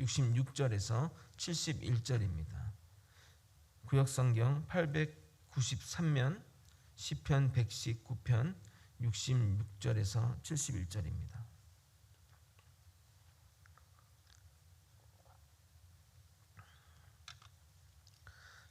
66절에서 71절입니다. 구역성경 893면 시편 119편 66절에서 71절입니다.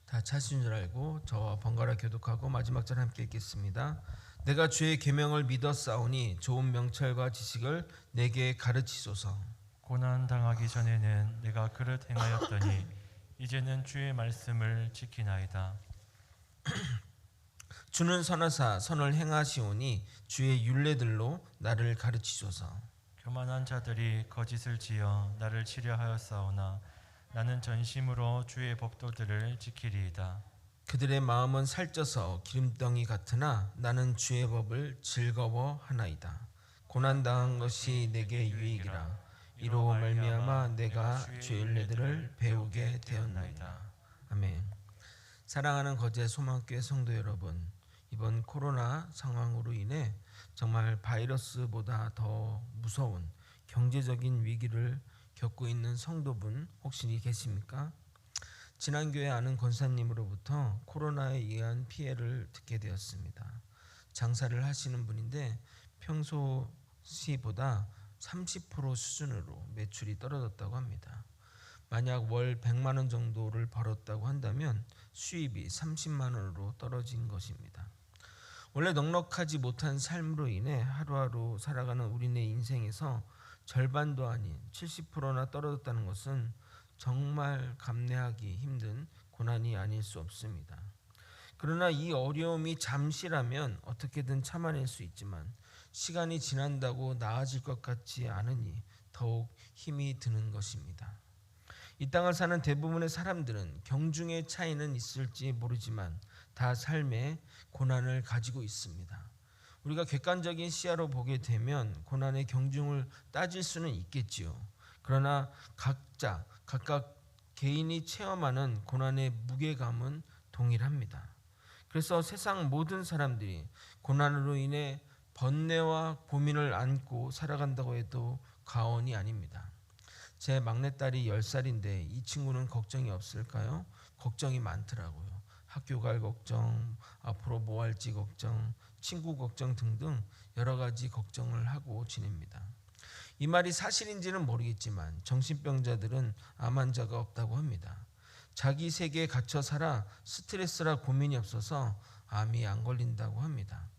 다 찾으신 줄 알고 저와 번갈아 교독하고 마지막 절 함께 읽겠습니다. 내가 주의 계명을 믿었사오니 좋은 명철과 지식을 내게 가르치소서. 고난 당하기 전에는 내가 그릇 행하였더니 이제는 주의 말씀을 지키나이다. 주는 선하사 선을 행하시오니 주의 율례들로 나를 가르치소서. 교만한 자들이 거짓을 지어 나를 치려하였사오나 나는 전심으로 주의 법도들을 지키리이다. 그들의 마음은 살쪄서 기름덩이 같으나 나는 주의 법을 즐거워하나이다. 고난당한 것이 내게 유익이라. 이로 말미암아 내가 주의 율례들을 배우게 되었나이다. 아멘. 사랑하는 거제 소망교회 성도 여러분, 이번 코로나 상황으로 인해 정말 바이러스보다 더 무서운 경제적인 위기를 겪고 있는 성도분 혹시 계십니까? 지난 교회 아는 권사님으로부터 코로나에 의한 피해를 듣게 되었습니다. 장사를 하시는 분인데 평소 시보다 30% 수준으로 매출이 떨어졌다고 합니다. 만약 월 100만 원 정도를 벌었다고 한다면 수입이 30만 원으로 떨어진 것입니다. 원래 넉넉하지 못한 삶으로 인해 하루하루 살아가는 우리네 인생에서 절반도 아닌 70%나 떨어졌다는 것은 정말 감내하기 힘든 고난이 아닐 수 없습니다. 그러나 이 어려움이 잠시라면 어떻게든 참아낼 수 있지만 시간이 지난다고 나아질 것 같지 않으니 더욱 힘이 드는 것입니다. 이 땅을 사는 대부분의 사람들은 경중의 차이는 있을지 모르지만 다 삶의 고난을 가지고 있습니다. 우리가 객관적인 시야로 보게 되면 고난의 경중을 따질 수는 있겠지요. 그러나 각각 개인이 체험하는 고난의 무게감은 동일합니다. 그래서 세상 모든 사람들이 고난으로 인해 번뇌와 고민을 안고 살아간다고 해도 과언이 아닙니다. 제 막내딸이 10살인데 이 친구는 걱정이 없을까요? 걱정이 많더라고요. 학교 갈 걱정, 앞으로 뭐 할지 걱정, 친구 걱정 등등 여러 가지 걱정을 하고 지냅니다. 이 말이 사실인지는 모르겠지만 정신병자들은 암 환자가 없다고 합니다. 자기 세계에 갇혀 살아 스트레스라 고민이 없어서 암이 안 걸린다고 합니다.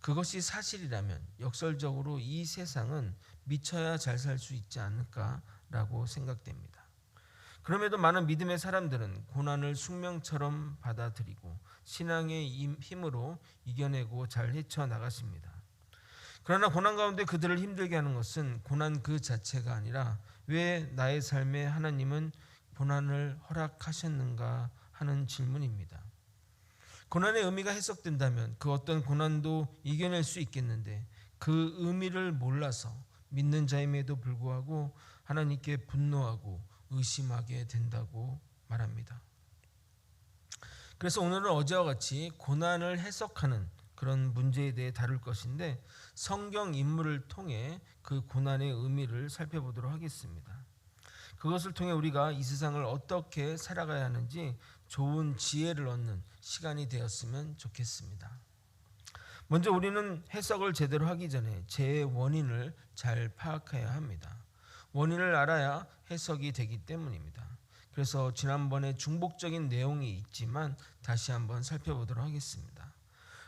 그것이 사실이라면 역설적으로 이 세상은 미쳐야 잘 살 수 있지 않을까라고 생각됩니다. 그럼에도 많은 믿음의 사람들은 고난을 숙명처럼 받아들이고 신앙의 힘으로 이겨내고 잘 헤쳐나가십니다. 그러나 고난 가운데 그들을 힘들게 하는 것은 고난 그 자체가 아니라 왜 나의 삶에 하나님은 고난을 허락하셨는가 하는 질문입니다. 고난의 의미가 해석된다면 그 어떤 고난도 이겨낼 수 있겠는데 그 의미를 몰라서 믿는 자임에도 불구하고 하나님께 분노하고 의심하게 된다고 말합니다. 그래서 오늘은 어제와 같이 고난을 해석하는 그런 문제에 대해 다룰 것인데 성경 인물을 통해 그 고난의 의미를 살펴보도록 하겠습니다. 그것을 통해 우리가 이 세상을 어떻게 살아가야 하는지 좋은 지혜를 얻는 시간이 되었으면 좋겠습니다. 먼저 우리는 해석을 제대로 하기 전에 재해의 원인을 잘 파악해야 합니다. 원인을 알아야 해석이 되기 때문입니다. 그래서 지난번에 중복적인 내용이 있지만 다시 한번 살펴보도록 하겠습니다.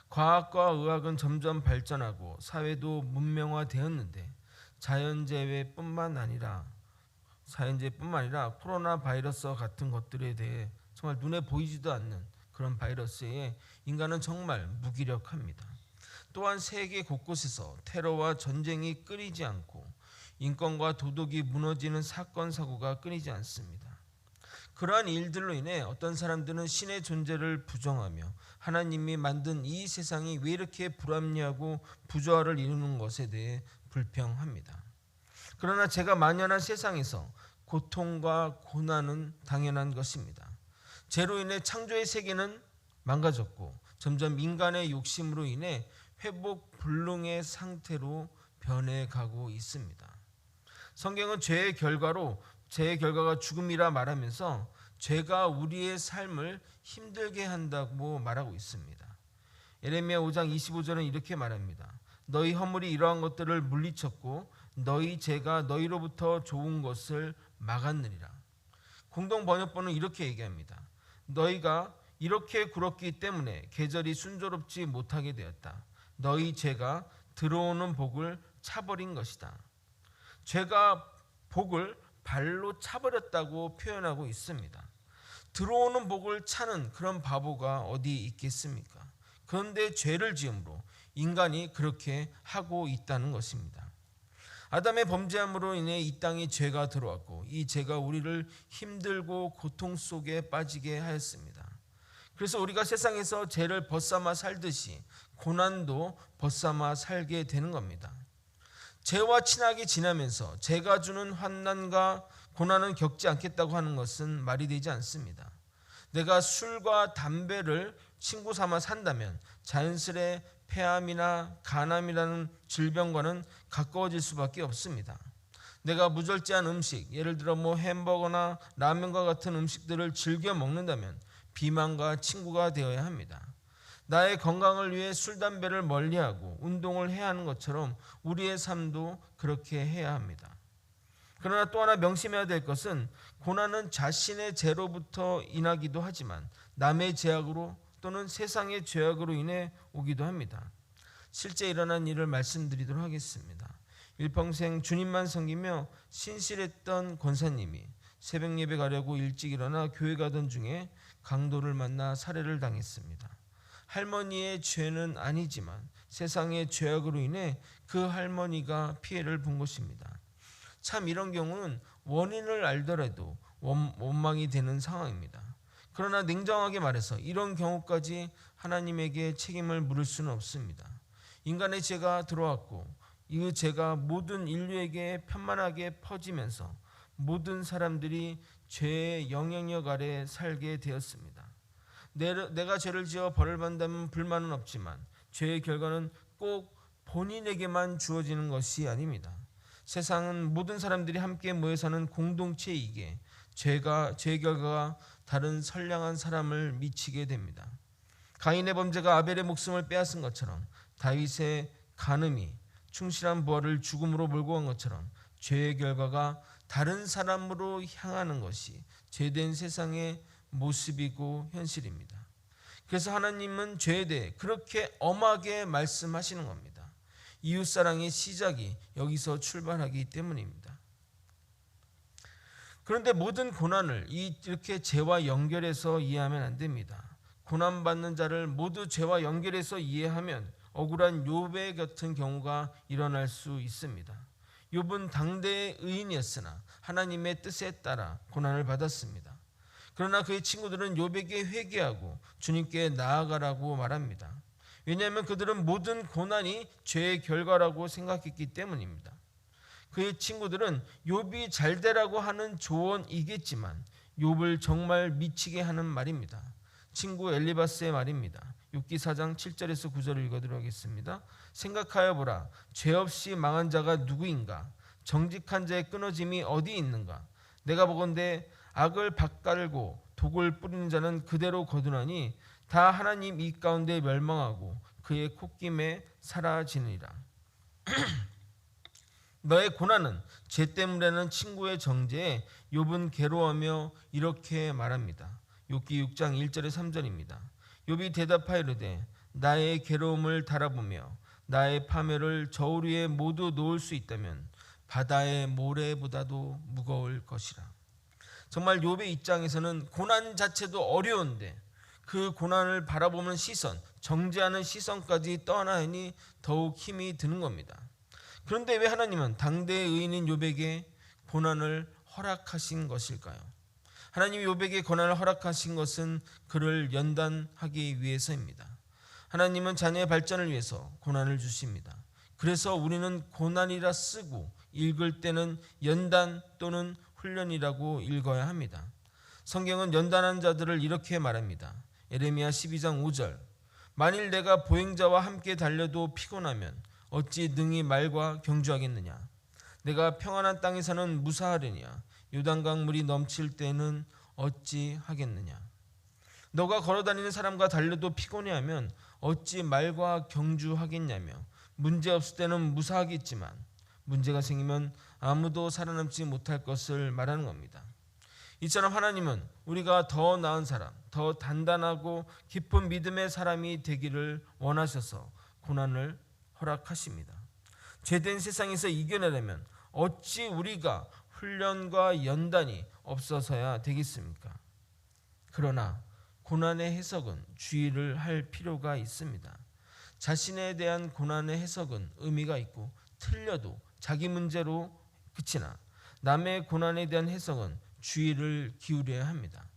과학과 의학은 점점 발전하고 사회도 문명화되었는데 자연재해뿐만 아니라 코로나 바이러스와 같은 것들에 대해 정말 눈에 보이지도 않는 그런 바이러스에 인간은 정말 무기력합니다. 또한 세계 곳곳에서 테러와 전쟁이 끊이지 않고 인권과 도덕이 무너지는 사건 사고가 끊이지 않습니다. 그러한 일들로 인해 어떤 사람들은 신의 존재를 부정하며 하나님이 만든 이 세상이 왜 이렇게 불합리하고 부조화를 이루는 것에 대해 불평합니다. 그러나 죄가 만연한 세상에서 고통과 고난은 당연한 것입니다. 죄로 인해 창조의 세계는 망가졌고 점점 인간의 욕심으로 인해 회복 불능의 상태로 변해가고 있습니다. 성경은 죄의 결과로 죄의 결과가 죽음이라 말하면서 죄가 우리의 삶을 힘들게 한다고 말하고 있습니다. 예레미야 5장 25절은 이렇게 말합니다. 너희 허물이 이러한 것들을 물리쳤고 너희 죄가 너희로부터 좋은 것을 막았느니라. 공동 번역본은 이렇게 얘기합니다. 너희가 이렇게 굴었기 때문에 계절이 순조롭지 못하게 되었다. 너희 죄가 들어오는 복을 차버린 것이다. 죄가 복을 발로 차버렸다고 표현하고 있습니다. 들어오는 복을 차는 그런 바보가 어디 있겠습니까? 그런데 죄를 지음으로 인간이 그렇게 하고 있다는 것입니다. 아담의 범죄함으로 인해 이 땅에 죄가 들어왔고 이 죄가 우리를 힘들고 고통 속에 빠지게 하였습니다. 그래서 우리가 세상에서 죄를 벗삼아 살듯이 고난도 벗삼아 살게 되는 겁니다. 죄와 친하게 지나면서 죄가 주는 환난과 고난은 겪지 않겠다고 하는 것은 말이 되지 않습니다. 내가 술과 담배를 친구 삼아 산다면 자연스레 폐암이나 간암이라는 질병과는 가까워질 수밖에 없습니다. 내가 무절제한 음식, 예를 들어 햄버거나 라면과 같은 음식들을 즐겨 먹는다면 비만과 친구가 되어야 합니다. 나의 건강을 위해 술, 담배를 멀리하고 운동을 해야 하는 것처럼 우리의 삶도 그렇게 해야 합니다. 그러나 또 하나 명심해야 될 것은 고난은 자신의 죄로부터 인하기도 하지만 남의 죄악으로 또는 세상의 죄악으로 인해 오기도 합니다. 실제 일어난 일을 말씀드리도록 하겠습니다. 일평생 주님만 섬기며 신실했던 권사님이 새벽 예배 가려고 일찍 일어나 교회 가던 중에 강도를 만나 살해를 당했습니다. 할머니의 죄는 아니지만 세상의 죄악으로 인해 그 할머니가 피해를 본 것입니다. 참 이런 경우는 원인을 알더라도 원망이 되는 상황입니다. 그러나 냉정하게 말해서 이런 경우까지 하나님에게 책임을 물을 수는 없습니다. 인간의 죄가 들어왔고 이 죄가 모든 인류에게 편만하게 퍼지면서 모든 사람들이 죄의 영향력 아래 살게 되었습니다. 내가 죄를 지어 벌을 받는다면 불만은 없지만 죄의 결과는 꼭 본인에게만 주어지는 것이 아닙니다. 세상은 모든 사람들이 함께 모여 사는 공동체이기에 죄의 결과가 다른 선량한 사람을 미치게 됩니다. 가인의 범죄가 아벨의 목숨을 빼앗은 것처럼 다윗의 간음이 충실한 부하를 죽음으로 몰고 간 것처럼 죄의 결과가 다른 사람으로 향하는 것이 죄된 세상의 모습이고 현실입니다. 그래서 하나님은 죄에 대해 그렇게 엄하게 말씀하시는 겁니다. 이웃사랑의 시작이 여기서 출발하기 때문입니다. 그런데 모든 고난을 이렇게 죄와 연결해서 이해하면 안 됩니다. 고난받는 자를 모두 죄와 연결해서 이해하면 억울한 욥의 같은 경우가 일어날 수 있습니다. 욥은 당대의 의인이었으나 하나님의 뜻에 따라 고난을 받았습니다. 그러나 그의 친구들은 욥에게 회개하고 주님께 나아가라고 말합니다. 왜냐하면 그들은 모든 고난이 죄의 결과라고 생각했기 때문입니다. 그의 친구들은 욥이 잘되라고 하는 조언이겠지만 욥을 정말 미치게 하는 말입니다. 친구 엘리바스의 말입니다. 욥기 4장 7절에서 9절을 읽어드리도록 하겠습니다. 생각하여 보라, 죄 없이 망한 자가 누구인가? 정직한 자의 끊어짐이 어디 있는가? 내가 보건대 악을 밭갈고 독을 뿌리는 자는 그대로 거두나니 다 하나님 이 가운데 멸망하고 그의 콧김에 사라지느니라. 너의 고난은 죄 때문이라는 친구의 정죄에 욥은 괴로워하며 이렇게 말합니다. 욥기 6장 1절에 3절입니다. 욥이 대답하여 이르되 나의 괴로움을 달아보며 나의 파멸을 저울 위에 모두 놓을 수 있다면 바다의 모래보다도 무거울 것이라. 정말 욥의 입장에서는 고난 자체도 어려운데 그 고난을 바라보는 시선, 정죄하는 시선까지 떠나니 더욱 힘이 드는 겁니다. 그런데 왜 하나님은 당대의 의인인 욥에게 고난을 허락하신 것일까요? 하나님이 욥에게 고난을 허락하신 것은 그를 연단하기 위해서입니다. 하나님은 자녀의 발전을 위해서 고난을 주십니다. 그래서 우리는 고난이라 쓰고 읽을 때는 연단 또는 훈련이라고 읽어야 합니다. 성경은 연단한 자들을 이렇게 말합니다. 예레미야 12장 5절 만일 내가 보행자와 함께 달려도 피곤하면 어찌 능히 말과 경주하겠느냐? 내가 평안한 땅에 사는 무사하려냐? 요단강 물이 넘칠 때는 어찌 하겠느냐. 너가 걸어다니는 사람과 달려도 피곤해하면 어찌 말과 경주하겠냐며 문제 없을 때는 무사하겠지만 문제가 생기면 아무도 살아남지 못할 것을 말하는 겁니다. 이처럼 하나님은 우리가 더 나은 사람, 더 단단하고 깊은 믿음의 사람이 되기를 원하셔서 고난을 허락하십니다. 죄된 세상에서 이겨내려면 어찌 우리가 훈련과 연단이 없어서야 되겠습니까? 그러나 고난의 해석은 주의를 할 필요가 있습니다. 자신에 대한 고난의 해석은 의미가 있고 틀려도 자기 문제로 그치나 남의 고난에 대한 해석은 주의를 기울여야 합니다.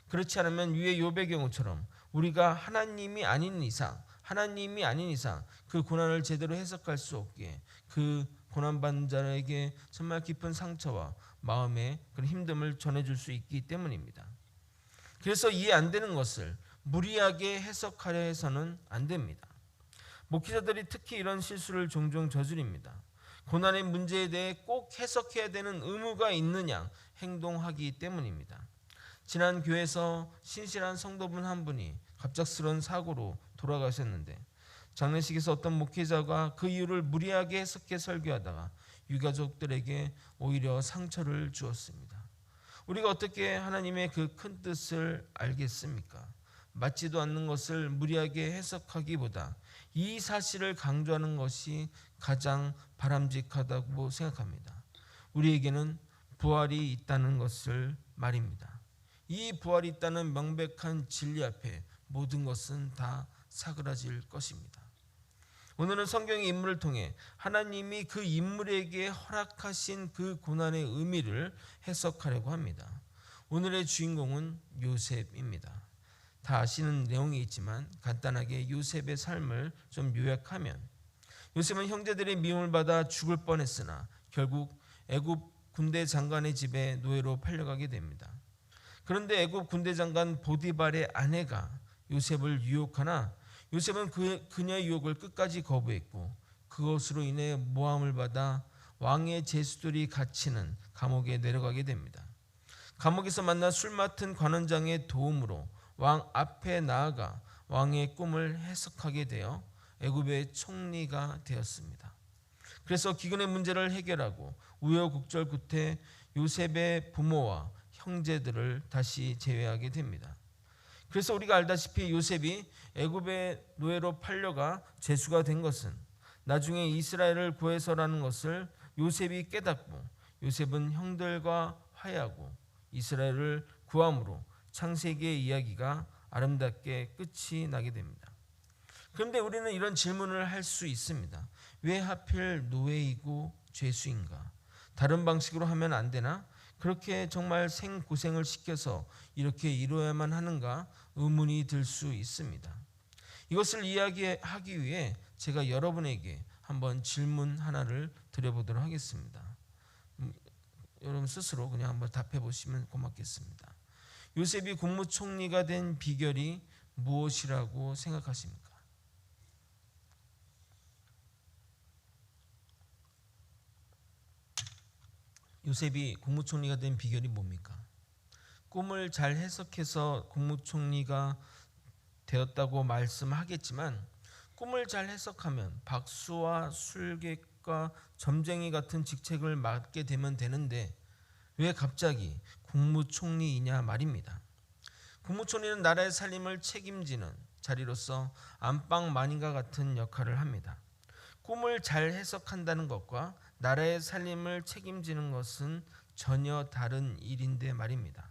그렇지 않으면 위의 욥의 경우처럼 우리가 하나님이 아닌 이상 그 고난을 제대로 해석할 수 없기에 그 고난받는 자에게 정말 깊은 상처와 마음의 그런 힘듦을 전해줄 수 있기 때문입니다. 그래서 이해 안 되는 것을 무리하게 해석하려 해서는 안 됩니다. 목회자들이 특히 이런 실수를 종종 저지릅니다. 고난의 문제에 대해 꼭 해석해야 되는 의무가 있는 양 행동하기 때문입니다. 지난 교회에서 신실한 성도분 한 분이 갑작스러운 사고로 돌아가셨는데 장례식에서 어떤 목회자가 그 이유를 무리하게 해석해 설교하다가 유가족들에게 오히려 상처를 주었습니다. 우리가 어떻게 하나님의 그 큰 뜻을 알겠습니까? 맞지도 않는 것을 무리하게 해석하기보다 이 사실을 강조하는 것이 가장 바람직하다고 생각합니다. 우리에게는 부활이 있다는 것을 말입니다. 이 부활이 있다는 명백한 진리 앞에 모든 것은 다 사그라질 것입니다. 오늘은 성경의 인물을 통해 하나님이 그 인물에게 허락하신 그 고난의 의미를 해석하려고 합니다. 오늘의 주인공은 요셉입니다. 다 아시는 내용이 있지만 간단하게 요셉의 삶을 좀 요약하면 요셉은 형제들의 미움을 받아 죽을 뻔했으나 결국 애굽 군대 장관의 집에 노예로 팔려가게 됩니다. 그런데 애굽 군대 장관 보디발의 아내가 요셉을 유혹하나 요셉은 그녀의 유혹을 끝까지 거부했고 그것으로 인해 모함을 받아 왕의 제수들이 갇히는 감옥에 내려가게 됩니다. 감옥에서 만나 술 맡은 관원장의 도움으로 왕 앞에 나아가 왕의 꿈을 해석하게 되어 애굽의 총리가 되었습니다. 그래서 기근의 문제를 해결하고 우여곡절 끝에 요셉의 부모와 형제들을 다시 제외하게 됩니다. 그래서 우리가 알다시피 요셉이 애굽의 노예로 팔려가 제수가 된 것은 나중에 이스라엘을 구해서라는 것을 요셉이 깨닫고 요셉은 형들과 화해하고 이스라엘을 구함으로 창세기의 이야기가 아름답게 끝이 나게 됩니다. 그런데 우리는 이런 질문을 할 수 있습니다. 왜 하필 노예이고 죄수인가? 다른 방식으로 하면 안 되나? 그렇게 정말 생고생을 시켜서 이렇게 이루어야만 하는가? 의문이 들 수 있습니다. 이것을 이야기하기 위해 제가 여러분에게 한번 질문 하나를 드려보도록 하겠습니다. 여러분 스스로 그냥 한번 답해 보시면 고맙겠습니다. 요셉이 국무총리가 된 비결이 무엇이라고 생각하십니까? 요셉이 국무총리가 된 비결이 뭡니까? 꿈을 잘 해석해서 국무총리가 되었다고 말씀하겠지만 꿈을 잘 해석하면 박수와 술객과 점쟁이 같은 직책을 맡게 되면 되는데 왜 갑자기 국무총리이냐 말입니다. 국무총리는 나라의 살림을 책임지는 자리로서 안방마님과 같은 역할을 합니다. 꿈을 잘 해석한다는 것과 나라의 살림을 책임지는 것은 전혀 다른 일인데 말입니다.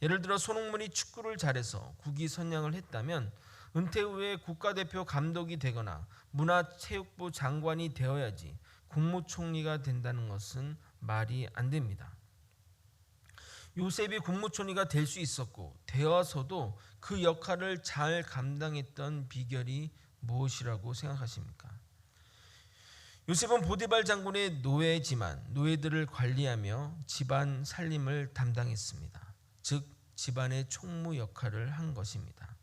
예를 들어 손흥민이 축구를 잘해서 국위선양을 했다면 은퇴 후에 국가대표 감독이 되거나 문화체육부 장관이 되어야지 국무총리가 된다는 것은 말이 안 됩니다. 요셉이 국무총리가 될 수 있었고 되어서도 그 역할을 잘 감당했던 비결이 무엇이라고 생각하십니까? 요셉은 보디발 장군의 노예지만 노예들을 관리하며 집안 살림을 담당했습니다. 즉 집안의 총무 역할을 한 것입니다.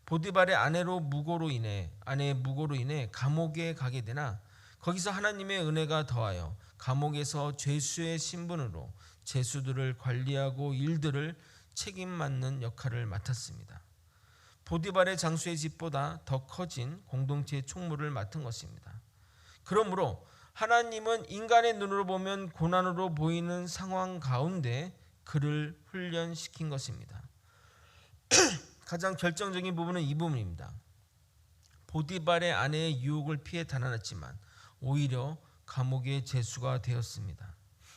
보디발의 아내의 무고로 인해 감옥에 가게 되나 거기서 하나님의 은혜가 더하여 감옥에서 죄수의 신분으로 제수들을 관리하고 일들을 책임 맡는 역할을 맡았습니다. 보디발의 장수의 집보다 더 커진 공동체의 총무를 맡은 것입니다. 그러므로 하나님은 인간의 눈으로 보면 고난으로 보이는 상황 가운데 그를 훈련시킨 것입니다. 가장 결정적인 부분은 이 부분입니다. 보디발의 아내의 유혹을 피해 달아났지만 오히려 감옥의 제수가 되었습니다.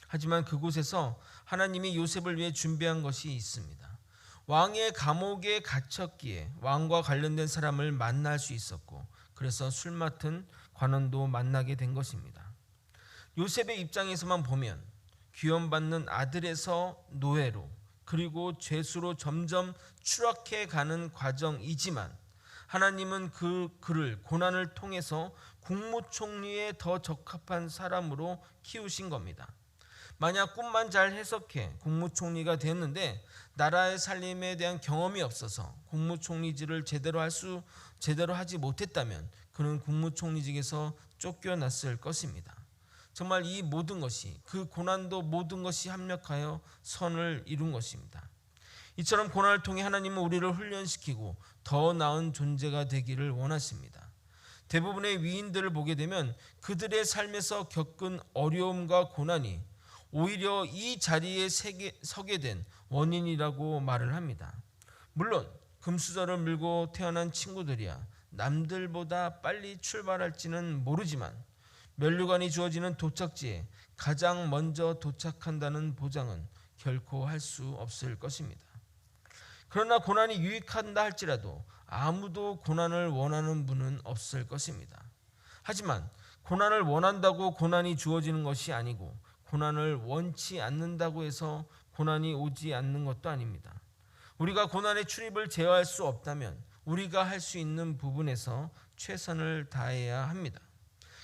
하지만 그곳에서 하나님이 요셉을 위해 준비한 것이 있습니다. 왕의 감옥에 갇혔기에 왕과 관련된 사람을 만날 수 있었고, 그래서 술 맡은 관원도 만나게 된 것입니다. 요셉의 입장에서만 보면 귀염받는 아들에서 노예로, 그리고 죄수로 점점 추락해 가는 과정이지만 하나님은 그를 고난을 통해서 국무총리에 더 적합한 사람으로 키우신 겁니다. 만약 꿈만 잘 해석해 국무총리가 되었는데 나라의 살림에 대한 경험이 없어서 국무총리직을 제대로 하지 못했다면 그는 국무총리직에서 쫓겨났을 것입니다. 정말 이 모든 것이, 그 고난도 모든 것이 합력하여 선을 이룬 것입니다. 이처럼 고난을 통해 하나님은 우리를 훈련시키고 더 나은 존재가 되기를 원하십니다. 대부분의 위인들을 보게 되면 그들의 삶에서 겪은 어려움과 고난이 오히려 이 자리에 서게 된 원인이라고 말을 합니다. 물론 금수저를 밀고 태어난 친구들이야 남들보다 빨리 출발할지는 모르지만 면류관이 주어지는 도착지에 가장 먼저 도착한다는 보장은 결코 할 수 없을 것입니다. 그러나 고난이 유익한다 할지라도 아무도 고난을 원하는 분은 없을 것입니다. 하지만 고난을 원한다고 고난이 주어지는 것이 아니고 고난을 원치 않는다고 해서 고난이 오지 않는 것도 아닙니다. 우리가 고난의 출입을 제어할 수 없다면 우리가 할 수 있는 부분에서 최선을 다해야 합니다.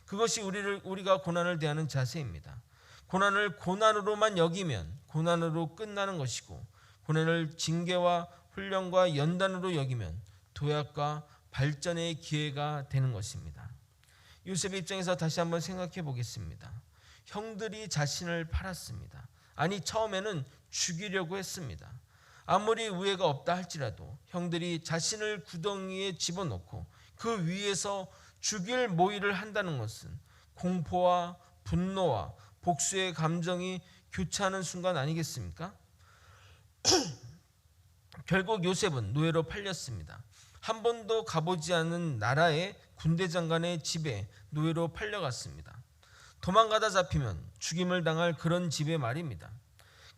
그것이 우리가 고난을 대하는 자세입니다. 고난을 고난으로만 여기면 고난으로 끝나는 것이고, 고난을 징계와 훈련과 연단으로 여기면 도약과 발전의 기회가 되는 것입니다. 요셉의 입장에서 다시 한번 생각해 보겠습니다. 형들이 자신을 팔았습니다. 아니, 처음에는 죽이려고 했습니다. 아무리 우애가 없다 할지라도 형들이 자신을 구덩이에 집어넣고 그 위에서 죽일 모의를 한다는 것은 공포와 분노와 복수의 감정이 교차하는 순간 아니겠습니까? 결국 요셉은 노예로 팔렸습니다. 한 번도 가보지 않은 나라의 군대 장관의 집에 노예로 팔려갔습니다. 도망가다 잡히면 죽임을 당할 그런 집의 말입니다.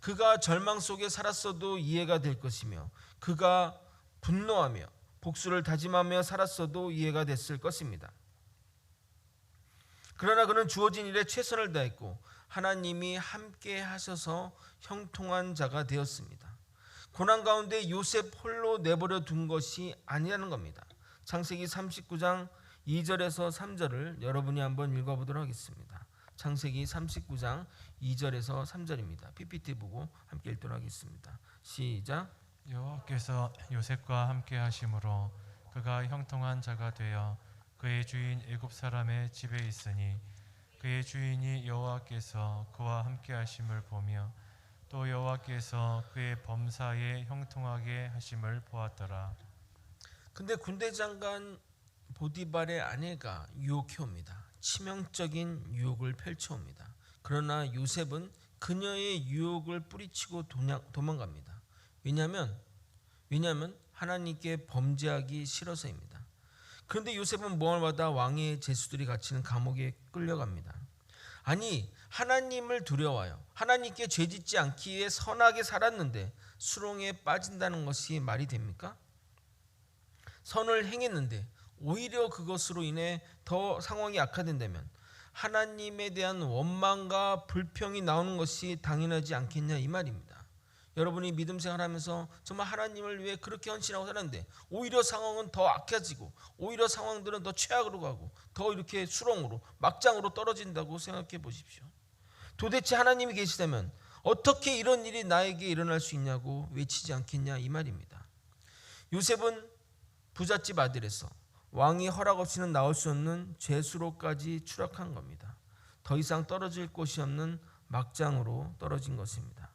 그가 절망 속에 살았어도 이해가 될 것이며, 그가 분노하며 복수를 다짐하며 살았어도 이해가 됐을 것입니다. 그러나 그는 주어진 일에 최선을 다했고 하나님이 함께 하셔서 형통한 자가 되었습니다. 고난 가운데 요셉 홀로 내버려 둔 것이 아니라는 겁니다. 창세기 39장 2절에서 3절을 여러분이 한번 읽어보도록 하겠습니다. 창세기 39장 2절에서 3절입니다. PPT 보고 함께 읽도록 하겠습니다. 시작. 여호와께서 요셉과 함께 하심으로 그가 형통한 자가 되어 그의 주인 애굽 사람의 집에 있으니 그의 주인이 여호와께서 그와 함께 하심을 보며 또 여호와께서 그의 범사에 형통하게 하심을 보았더라. 근데 군대 장관 보디발의 아내가 유혹해 옵니다. 치명적인 유혹을 펼쳐옵니다. 그러나 요셉은 그녀의 유혹을 뿌리치고 도망갑니다. 왜냐하면 하나님께 범죄하기 싫어서입니다. 그런데 요셉은 무얼마다 왕의 제수들이 갇히는 감옥에 끌려갑니다. 아니, 하나님을 두려워하여 하나님께 죄짓지 않기 위해 선하게 살았는데 수렁에 빠진다는 것이 말이 됩니까? 선을 행했는데 오히려 그것으로 인해 더 상황이 악화된다면 하나님에 대한 원망과 불평이 나오는 것이 당연하지 않겠냐, 이 말입니다. 여러분이 믿음 생활하면서 정말 하나님을 위해 그렇게 헌신하고 살았는데 오히려 상황은 더 악해지고 오히려 상황들은 더 최악으로 가고 더 이렇게 수렁으로 막장으로 떨어진다고 생각해 보십시오. 도대체 하나님이 계시다면 어떻게 이런 일이 나에게 일어날 수 있냐고 외치지 않겠냐, 이 말입니다. 요셉은 부잣집 아들에서 왕이 허락 없이는 나올 수 없는 죄수로까지 추락한 겁니다. 더 이상 떨어질 곳이 없는 막장으로 떨어진 것입니다.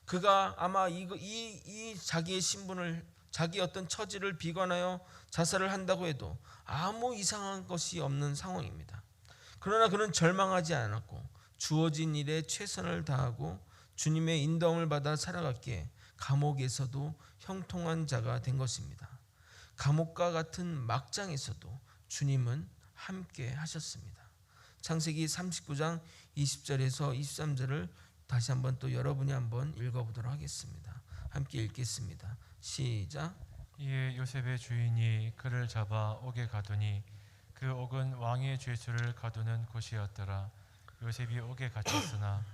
그가 아마 이 자기의 신분을, 자기 어떤 처지를 비관하여 자살을 한다고 해도 아무 이상한 것이 없는 상황입니다. 그러나 그는 절망하지 않았고 주어진 일에 최선을 다하고 주님의 인도함을 받아 살아갔기에 감옥에서도 형통한 자가 된 것입니다. 감옥과 같은 막장에서도 주님은 함께 하셨습니다. 창세기 39장 20절에서 23절을 다시 한번 또 여러분이 한번 읽어보도록 하겠습니다. 함께 읽겠습니다. 시작. 이에 요셉의 주인이 그를 잡아 옥에 가두니 그 옥은 왕의 죄수를 가두는 곳이었더라. 요셉이 옥에 갇혔으나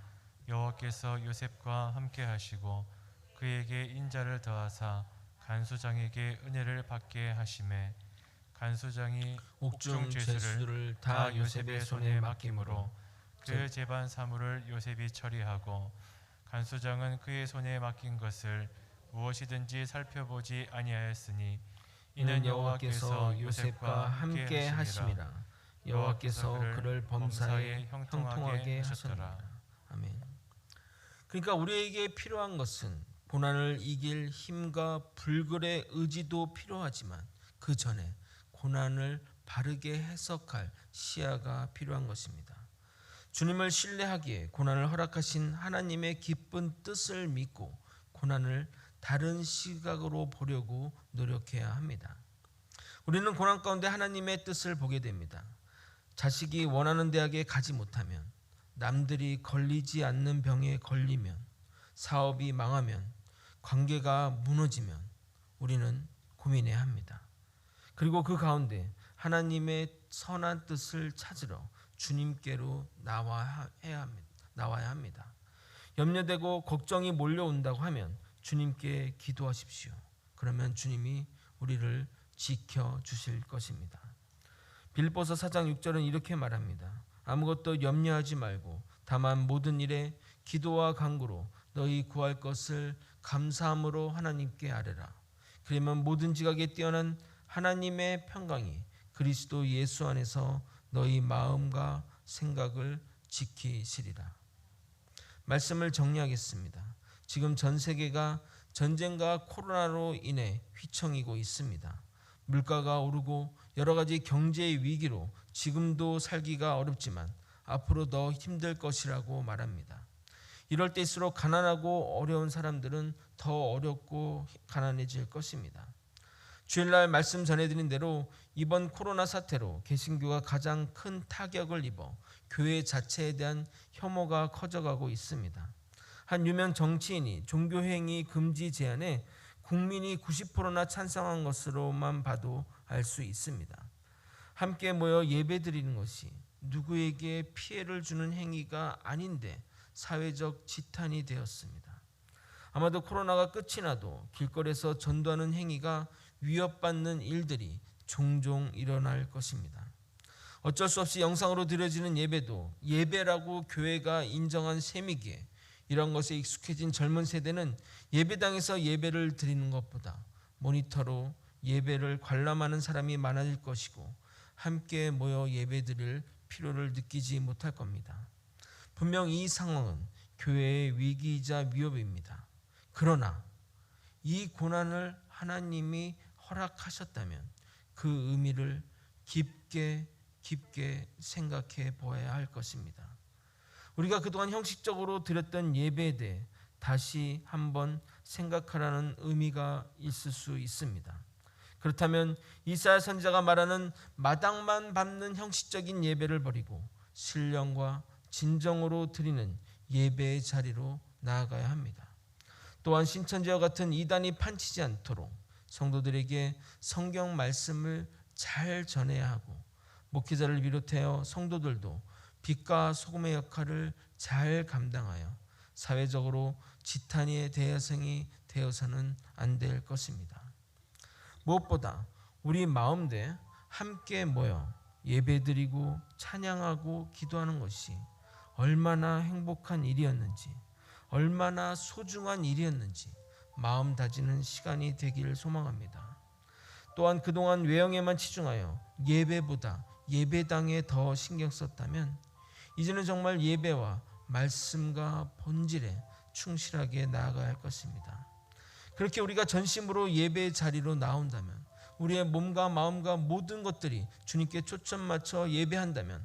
여호와께서 요셉과 함께 하시고 그에게 인자를 더하사 간수장에게 은혜를 받게 하심에 간수장이 옥중 죄수를 다 요셉의 손에 맡김으로 그 재반 사물을 요셉이 처리하고 간수장은 그의 손에 맡긴 것을 무엇이든지 살펴보지 아니하였으니 이는 여호와께서 요셉과 함께 하심이라. 여호와께서 그를 범사에 형통하게 하셨더라. 아멘. 그러니까 우리에게 필요한 것은 고난을 이길 힘과 불굴의 의지도 필요하지만 그 전에 고난을 바르게 해석할 시야가 필요한 것입니다. 주님을 신뢰하기에 고난을 허락하신 하나님의 기쁜 뜻을 믿고 고난을 다른 시각으로 보려고 노력해야 합니다. 우리는 고난 가운데 하나님의 뜻을 보게 됩니다. 자식이 원하는 대학에 가지 못하면, 남들이 걸리지 않는 병에 걸리면, 사업이 망하면, 관계가 무너지면 우리는 고민해야 합니다. 그리고 그 가운데 하나님의 선한 뜻을 찾으러 주님께로 나와야 합니다. 염려되고 걱정이 몰려온다고 하면 주님께 기도하십시오. 그러면 주님이 우리를 지켜주실 것입니다. 빌립보서 4장 6절은 이렇게 말합니다. 아무것도 염려하지 말고 다만 모든 일에 기도와 간구로 너희 구할 것을 감사함으로 하나님께 아뢰라. 그러면 모든 지각에 뛰어난 하나님의 평강이 그리스도 예수 안에서 너희 마음과 생각을 지키시리라. 말씀을 정리하겠습니다. 지금 전 세계가 전쟁과 코로나로 인해 휘청이고 있습니다. 물가가 오르고 여러 가지 경제 위기로 지금도 살기가 어렵지만 앞으로 더 힘들 것이라고 말합니다. 이럴 때일수록 가난하고 어려운 사람들은 더 어렵고 가난해질 것입니다. 주일날 말씀 전해드린 대로 이번 코로나 사태로 개신교가 가장 큰 타격을 입어 교회 자체에 대한 혐오가 커져가고 있습니다. 한 유명 정치인이 종교행위 금지 제안에 국민이 90%나 찬성한 것으로만 봐도 알 수 있습니다. 함께 모여 예배드리는 것이 누구에게 피해를 주는 행위가 아닌데 사회적 지탄이 되었습니다. 아마도 코로나가 끝이 나도 길거리에서 전도하는 행위가 위협받는 일들이 종종 일어날 것입니다. 어쩔 수 없이 영상으로 드려지는 예배도 예배라고 교회가 인정한 셈이기에 이런 것에 익숙해진 젊은 세대는 예배당에서 예배를 드리는 것보다 모니터로 예배를 관람하는 사람이 많아질 것이고 함께 모여 예배드릴 필요를 느끼지 못할 겁니다. 분명 이 상황은 교회의 위기이자 위협입니다. 그러나 이 고난을 하나님이 허락하셨다면 그 의미를 깊게 생각해 보아야 할 것입니다. 우리가 그동안 형식적으로 드렸던 예배에 대해 다시 한번 생각하라는 의미가 있을 수 있습니다. 그렇다면 이사야 선지자가 말하는 마당만 밟는 형식적인 예배를 버리고 신령과 진정으로 드리는 예배의 자리로 나아가야 합니다. 또한 신천지와 같은 이단이 판치지 않도록 성도들에게 성경 말씀을 잘 전해야 하고 목회자를 비롯하여 성도들도 빛과 소금의 역할을 잘 감당하여 사회적으로 지탄의 대상이 되어서는 안 될 것입니다. 무엇보다 우리 마음대 함께 모여 예배드리고 찬양하고 기도하는 것이 얼마나 행복한 일이었는지, 얼마나 소중한 일이었는지 마음 다지는 시간이 되기를 소망합니다. 또한 그동안 외형에만 치중하여 예배보다 예배당에 더 신경 썼다면 이제는 정말 예배와 말씀과 본질에 충실하게 나아가야 할 것입니다. 그렇게 우리가 전심으로 예배의 자리로 나온다면, 우리의 몸과 마음과 모든 것들이 주님께 초점 맞춰 예배한다면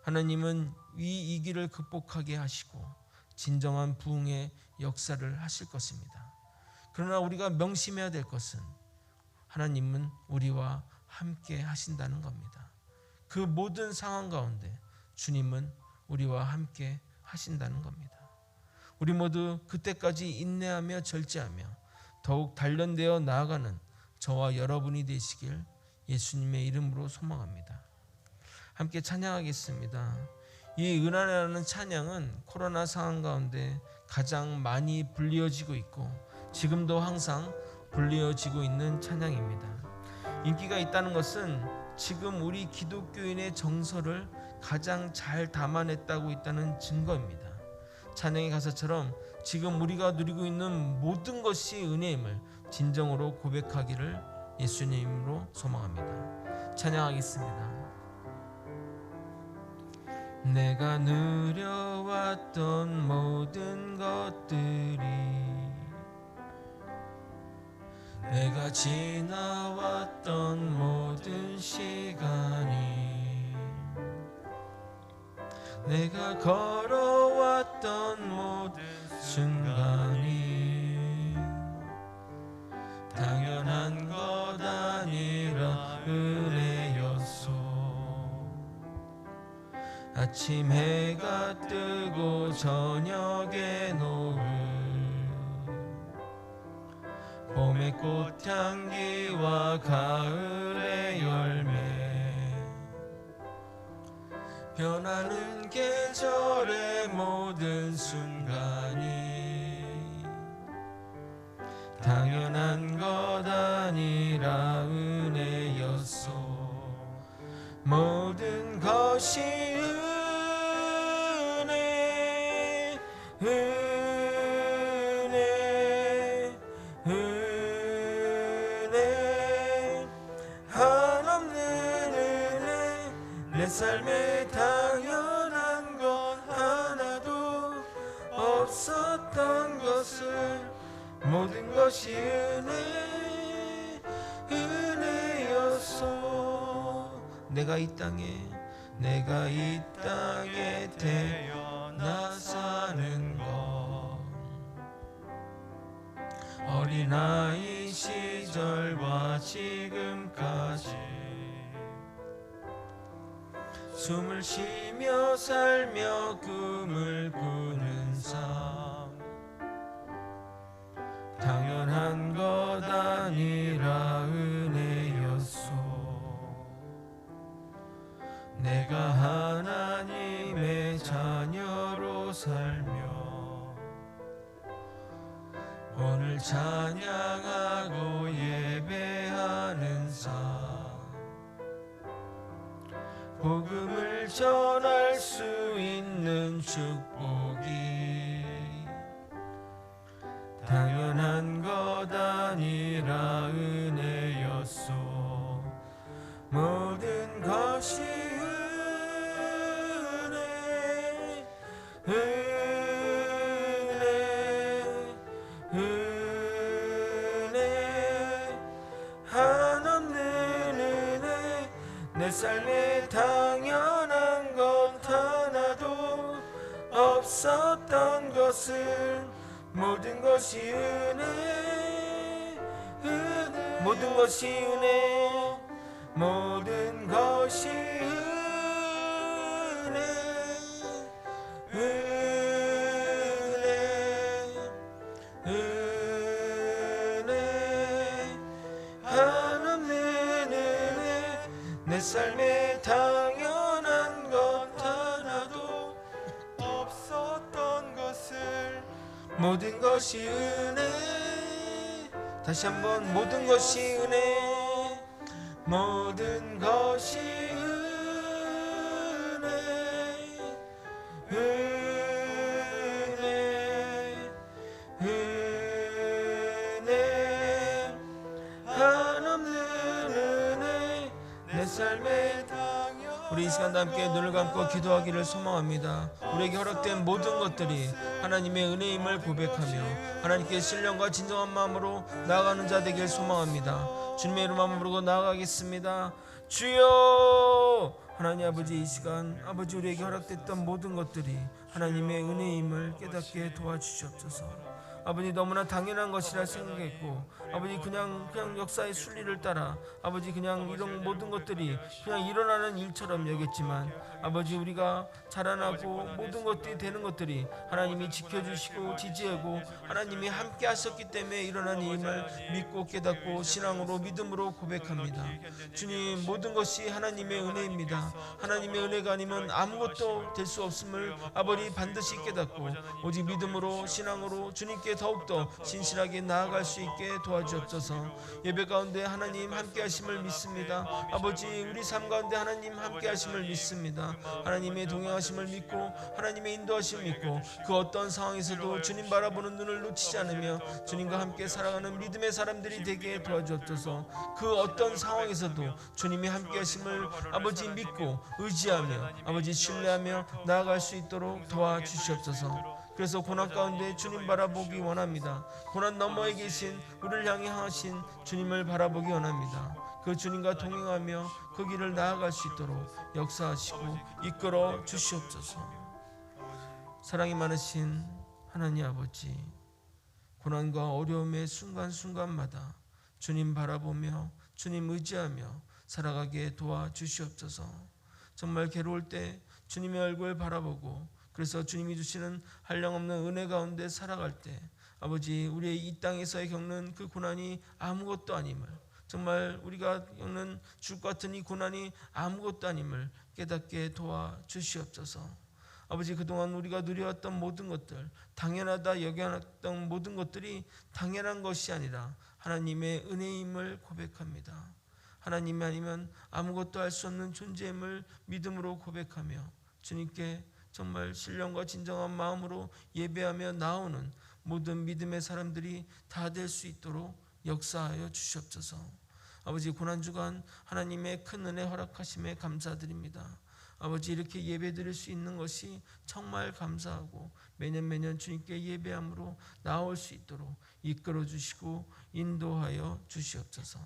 하나님은 이 위기를 극복하게 하시고 진정한 부흥의 역사를 하실 것입니다. 그러나 우리가 명심해야 될 것은 하나님은 우리와 함께 하신다는 겁니다. 그 모든 상황 가운데 주님은 우리와 함께 하신다는 겁니다. 우리 모두 그때까지 인내하며 절제하며 더욱 단련되어 나아가는 저와 여러분이 되시길 예수님의 이름으로 소망합니다. 함께 찬양하겠습니다. 이 은혜라는 찬양은 코로나 상황 가운데 가장 많이 불리어지고 있고 지금도 항상 불리어지고 있는 찬양입니다. 인기가 있다는 것은 지금 우리 기독교인의 정서를 가장 잘 담아냈다고 있다는 증거입니다. 찬양의 가사처럼 지금 우리가 누리고 있는 모든 것이 은혜임을 진정으로 고백하기를 예수님으로 소망합니다. 찬양하겠습니다. 내가 누려왔던 모든 것들이, 내가 지나왔던 모든 시간이, 내가 걸어왔던 모든 순간이 당연한 것 아니라 은혜였소. 아침 해가 뜨고 저녁에 노을, 봄의 꽃향기와 가을의 열매, 변하는 계절의 모든 순간이 당연한 것 아니라 은혜였소. 모든 것이 은혜, 은혜, 은혜, 한없는 은혜. 내 삶에 당연한 것 하나도 없었던 것을, 모든 것이 은혜, 은혜였소. 내가 이 땅에 태어나 사는 것, 어린아이 시절과 지금까지 숨을 쉬며 살며 꿈을 꾸는 삶, 당연한 것 아니라 은혜였소. 내가 하나님의 자녀로 살며 오늘 찬양하고 예배하는 삶, 복음을 전할 수 있는 축복이 당연한 것 아니라 은혜였소. 모든 것이 은혜, 은혜, 은혜, 한없는 은혜. 내 삶에 당연한 것 하나도 없었던 것을, 모든 것이 은혜, 은혜, 모든 것이 은혜, 모든 것이 은혜, 은혜, 은혜, 한없는 은혜. 내 삶에 당연한 것 하나도 없었던 것을, 모든 것이 은혜. 다시 한번 모든 것이 은혜, 모든 것이 은혜, 은혜, 은혜, 한없는 은혜. 내 삶에 당연 우리 이 시간도 함께 눈을 감고 기도하기를 소망합니다. 우리에게 허락된 모든 것들이 하나님의 은혜임을 고백하며 하나님께 신령과 진정한 마음으로 나아가는 자 되길 소망합니다. 주님의 이름만 부르고 나아가겠습니다. 주여! 하나님 아버지, 이 시간 아버지 우리에게 허락됐던 모든 것들이 하나님의 은혜임을 깨닫게 도와주시옵소서. 아버지, 너무나 당연한 것이라 생각했고 아버지 그냥 역사의 순리를 따라 아버지 그냥 이런 모든 것들이 그냥 일어나는 일처럼 여겼지만 아버지 우리가 자라나고 모든 것들이 되는 것들이 하나님이 지켜주시고 지지하고 하나님이 함께 하셨기 때문에 일어난 일임을 믿고 깨닫고 신앙으로 믿음으로 고백합니다. 주님, 모든 것이 하나님의 은혜입니다. 하나님의 은혜가 아니면 아무것도 될 수 없음을 아버지 반드시 깨닫고 오직 믿음으로 신앙으로 주님께 더욱더 신실하게 나아갈 수 있게 도와주옵소서. 예배 가운데 하나님 함께 하심을 믿습니다. 아버지, 우리 삶 가운데 하나님 함께 하심을 믿습니다. 하나님의 동행하심을 믿고 하나님의 인도하심을 믿고 그 어떤 상황에서도 주님 바라보는 눈을 놓치지 않으며 주님과 함께 살아가는 믿음의 사람들이 되게 도와주옵소서. 그 어떤 상황에서도 주님이 함께 하심을 아버지 믿고 의지하며 아버지 신뢰하며 나아갈 수 있도록 도와주시옵소서. 그래서 고난 가운데 주님 바라보기 원합니다. 고난 너머에 계신 우리를 향하신 주님을 바라보기 원합니다. 그 주님과 동행하며 그 길을 나아갈 수 있도록 역사하시고 이끌어 주시옵소서. 사랑이 많으신 하나님 아버지, 고난과 어려움의 순간순간마다 주님 바라보며 주님 의지하며 살아가게 도와주시옵소서. 정말 괴로울 때 주님의 얼굴 바라보고 그래서 주님이 주시는 한량없는 은혜 가운데 살아갈 때 아버지 우리의 이 땅에서 겪는 그 고난이 아무것도 아님을, 정말 우리가 겪는 죽을 것 같은 이 고난이 아무것도 아님을 깨닫게 도와주시옵소서. 아버지, 그동안 우리가 누려왔던 모든 것들, 당연하다 여겨놨던 모든 것들이 당연한 것이 아니라 하나님의 은혜임을 고백합니다. 하나님이 아니면 아무것도 할 수 없는 존재임을 믿음으로 고백하며 주님께 정말 신령과 진정한 마음으로 예배하며 나오는 모든 믿음의 사람들이 다 될 수 있도록 역사하여 주시옵소서. 아버지, 고난주간 하나님의 큰 은혜 허락하심에 감사드립니다. 아버지, 이렇게 예배드릴 수 있는 것이 정말 감사하고 매년 주님께 예배함으로 나올 수 있도록 이끌어 주시고 인도하여 주시옵소서.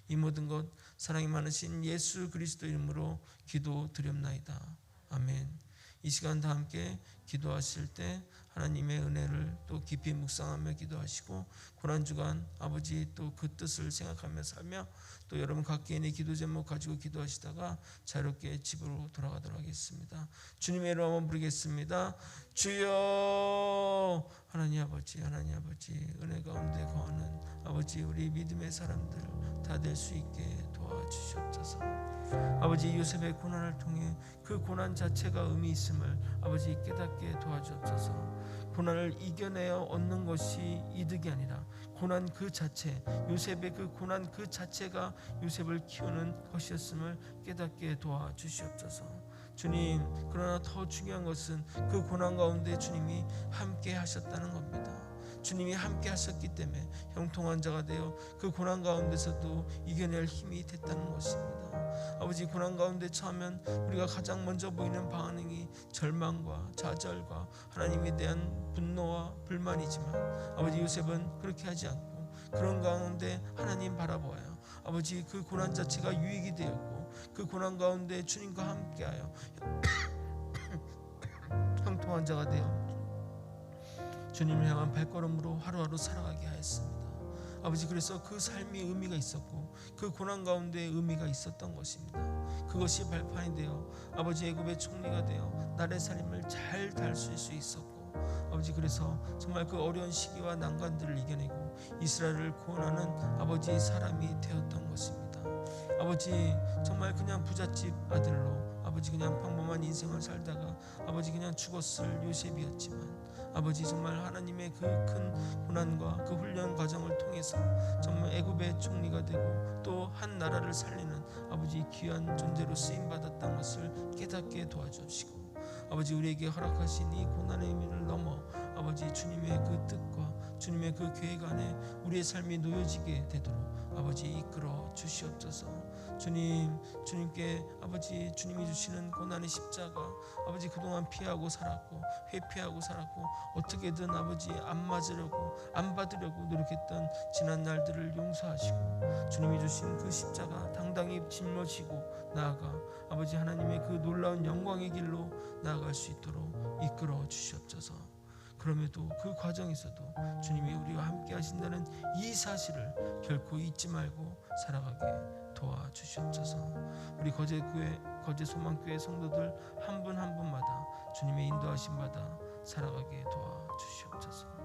이 모든 것 사랑이 많으신 예수 그리스도 이름으로 기도드렸나이다. 아멘. 이 시간 다 함께 기도하실 때 하나님의 은혜를 또 깊이 묵상하며 기도하시고 고난주간 아버지 또 그 뜻을 생각하며 살며 또 여러분 각 개인의 기도 제목 가지고 기도하시다가 자유롭게 집으로 돌아가도록 하겠습니다. 주님의 이름 한번 부르겠습니다. 주여. 하나님 아버지 은혜 가운데 거하는 아버지 우리 믿음의 사람들 다 될 수 있게 도와주시옵소서. 아버지, 요셉의 고난을 통해 그 고난 자체가 의미 있음을 아버지 깨닫게 도와주옵소서. 고난을 이겨내어 얻는 것이 이득이 아니라 고난 그 자체, 요셉의 그 고난 그 자체가 요셉을 키우는 것이었음을 깨닫게 도와주시옵소서. 주님, 그러나 더 중요한 것은 그 고난 가운데 주님이 함께 하셨다는 겁니다. 주님이 함께 하셨기 때문에 형통한 자가 되어 그 고난 가운데서도 이겨낼 힘이 됐다는 것입니다. 아버지, 고난 가운데 처하면 우리가 가장 먼저 보이는 반응이 절망과 좌절과 하나님에 대한 분노와 불만이지만 아버지, 요셉은 그렇게 하지 않고 그런 가운데 하나님 바라보아요. 아버지, 그 고난 자체가 유익이 되었고 그 고난 가운데 주님과 함께하여 형통한 자가 되어 주님을 향한 발걸음으로 하루하루 살아가게 하였습니다. 아버지, 그래서 그 삶이 의미가 있었고 그 고난 가운데 의미가 있었던 것입니다. 그것이 발판이 되어 아버지 애굽의 총리가 되어 나라의 삶을 잘 다스릴 수 있었고 아버지, 그래서 정말 그 어려운 시기와 난관들을 이겨내고 이스라엘을 구원하는 아버지의 사람이 되었던 것입니다. 아버지, 정말 그냥 부잣집 아들로 아버지 그냥 평범한 인생을 살다가 아버지 그냥 죽었을 요셉이었지만 아버지, 정말 하나님의 그 큰 고난과 그 훈련 과정을 통해서 정말 애굽의 총리가 되고 또 한 나라를 살리는 아버지 귀한 존재로 쓰임 받았던 것을 깨닫게 도와주시고 아버지, 우리에게 허락하신 이 고난의 의미를 넘어 아버지 주님의 그 뜻과 주님의 그 계획 안에 우리의 삶이 놓여지게 되도록 아버지 이끌어 주시옵소서. 주님께 아버지 주님이 주시는 고난의 십자가 아버지 그동안 피하고 살았고 회피하고 살았고 어떻게든 아버지 안 받으려고 노력했던 지난 날들을 용서하시고 주님이 주신 그 십자가 당당히 짊어지고 나아가 아버지 하나님의 그 놀라운 영광의 길로 나아갈 수 있도록 이끌어 주시옵소서. 그럼에도 그 과정에서도 주님이 우리와 함께 하신다는 이 사실을 결코 잊지 말고 살아가게 도와주시옵소서. 우리 거제 소망교회 성도들 한 분 한 분마다 주님의 인도하심 받아 살아가게 도와주시옵소서.